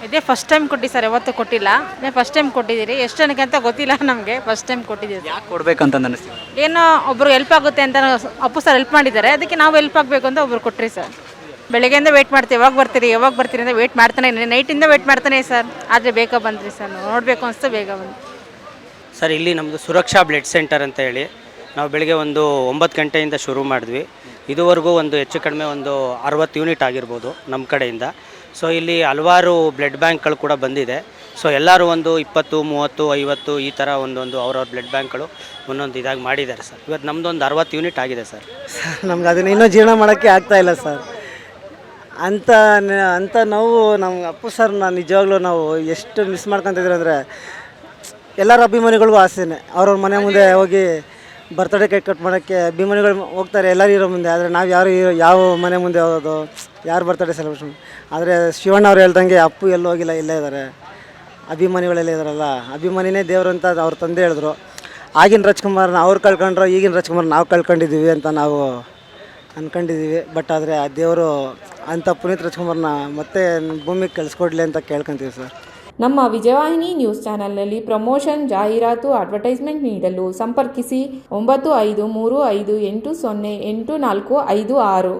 ಇದೇ first time ಕೊಟ್ಟು sir, ಯಾವತ್ತೂ ಕೊಟ್ಟಿಲ್ಲ. ಇದೇ ಫಸ್ಟ್ ಟೈಮ್ ಕೊಟ್ಟಿದ್ದೀರಿ. ಎಷ್ಟು ಜನಕ್ಕೆ ಅಂತ ಗೊತ್ತಿಲ್ಲ ನಮಗೆ, ಫಸ್ಟ್ ಟೈಮ್ ಕೊಟ್ಟಿದ್ದೀವಿ. ಯಾಕೆ ಕೊಡ್ಬೇಕಂತ ಅನಿಸ್ತೀವಿ? ಏನೋ ಒಬ್ಬರು ಹೆಲ್ಪ್ ಆಗುತ್ತೆ ಅಂತ ಅಪ್ಪು ಸರ್ ಹೆಲ್ಪ್ ಮಾಡಿದ್ದಾರೆ, ಅದಕ್ಕೆ ನಾವು ಹೆಲ್ಪ್ ಆಗಬೇಕು ಅಂತ ಒಬ್ರು ಕೊಟ್ರಿ ಸರ್. ಬೆಳಗ್ಗೆಯಿಂದ ವೆಯ್ಟ್ ಮಾಡ್ತೀವಿ, ಯಾವಾಗ ಬರ್ತೀರಿ ಅಂತ ವೆಯ್ಟ್ ಮಾಡ್ತಾನೆ, ನೈಟಿಂದ ವೆಯ್ಟ್ ಮಾಡ್ತಾನೆ ಸರ್. ಆದರೆ ಬೇಗ ಬಂದ್ರಿ ಸರ್, ನೋಡಬೇಕು ಅನಿಸ್ತು, ಬೇಗ ಬಂದು. ಸರ್ ಇಲ್ಲಿ ನಮ್ಮದು ಸುರಕ್ಷಾ ಬ್ಲಡ್ ಸೆಂಟರ್ ಅಂತ ಹೇಳಿ ನಾವು ಬೆಳಿಗ್ಗೆ ಒಂದು 9 ಗಂಟೆಯಿಂದ ಶುರು ಮಾಡಿದ್ವಿ. ಇದುವರೆಗೂ ಒಂದು ಹೆಚ್ಚು ಕಡಿಮೆ ಒಂದು 60 ಯೂನಿಟ್ ಆಗಿರ್ಬೋದು ನಮ್ಮ ಕಡೆಯಿಂದ. ಸೊ ಇಲ್ಲಿ ಹಲವಾರು ಬ್ಲಡ್ ಬ್ಯಾಂಕ್ಗಳು ಕೂಡ ಬಂದಿದೆ. ಸೊ ಎಲ್ಲರೂ ಒಂದು 20, 30, 50 ಈ ಥರ ಒಂದೊಂದು ಅವ್ರವ್ರ ಬ್ಲಡ್ ಬ್ಯಾಂಕ್ಗಳು ಒಂದೊಂದು ಇದಾಗಿ ಮಾಡಿದ್ದಾರೆ ಸರ್. ಇವತ್ತು ನಮ್ಮದು ಒಂದು 60 ಯೂನಿಟ್ ಆಗಿದೆ ಸರ್. ನಮ್ಗೆ ಅದನ್ನ ಇನ್ನೂ ಜೀರ್ಣ ಮಾಡೋಕ್ಕೆ ಆಗ್ತಾಯಿಲ್ಲ ಸರ್. ಅಂಥ ನೋವು ನಮ್ಗೆ ಅಪ್ಪು ಸರ್ನ ನಿಜವಾಗ್ಲೂ ನಾವು ಎಷ್ಟು ಮಿಸ್ ಮಾಡ್ಕೊತಿದ್ರು ಅಂದರೆ, ಎಲ್ಲರ ಅಭಿಮಾನಿಗಳಿಗೂ ಆಸೆನೇ ಅವ್ರವ್ರ ಮನೆ ಮುಂದೆ ಹೋಗಿ ಬರ್ತಡೇ ಕೇಕ್ ಕಟ್ ಮಾಡೋಕ್ಕೆ ಅಭಿಮಾನಿಗಳು ಹೋಗ್ತಾರೆ ಎಲ್ಲರೂ ಇರೋ ಮುಂದೆ. ಆದರೆ ನಾವು ಯಾವ ಮನೆ ಮುಂದೆ ಹೋಗೋದು, ಯಾರು ಬರ್ತಡೇ ಸೆಲೆಬ್ರೇಷನ್. ಆದರೆ ಶಿವಣ್ಣ ಅವ್ರು ಹೇಳ್ದಂಗೆ ಅಪ್ಪು ಎಲ್ಲೂ ಹೋಗಿಲ್ಲ, ಇಲ್ಲೇ ಇದ್ದಾರೆ. ಅಭಿಮಾನಿಗಳೆಲ್ಲ ಇದ್ದಾರಲ್ಲ, ಅಭಿಮಾನಿನೇ ದೇವರು ಅಂತ ಅವ್ರ ತಂದೆ ಹೇಳಿದ್ರು. ಆಗಿನ ರಾಜ್ಕುಮಾರ್ನ ಅವ್ರು ಕಳ್ಕೊಂಡ್ರು, ಈಗಿನ ರಾಜ್ಕುಮಾರ್ ನಾವು ಕಳ್ಕೊಂಡಿದ್ದೀವಿ ಅಂತ ನಾವು ಅಂದ್ಕೊಂಡಿದ್ದೀವಿ. ಬಟ್ ಆದರೆ ಆ ದೇವರು ಅಂಥ ಪುನೀತ್ ರಾಜ್ಕುಮಾರ್ನ ಮತ್ತೆ ಭೂಮಿಗೆ ಕಳಿಸ್ಕೊಡ್ಲಿ ಅಂತ ಕೇಳ್ಕೊತೀವಿ ಸರ್. ನಮ್ಮ ವಿಜಯವಾಹಿನಿ ನ್ಯೂಸ್ ಚಾನೆಲ್ನಲ್ಲಿ ಪ್ರಮೋಷನ್, ಜಾಹೀರಾತು, ಅಡ್ವರ್ಟೈಸ್ಮೆಂಟ್ ನೀಡಲು ಸಂಪರ್ಕಿಸಿ 9535808456.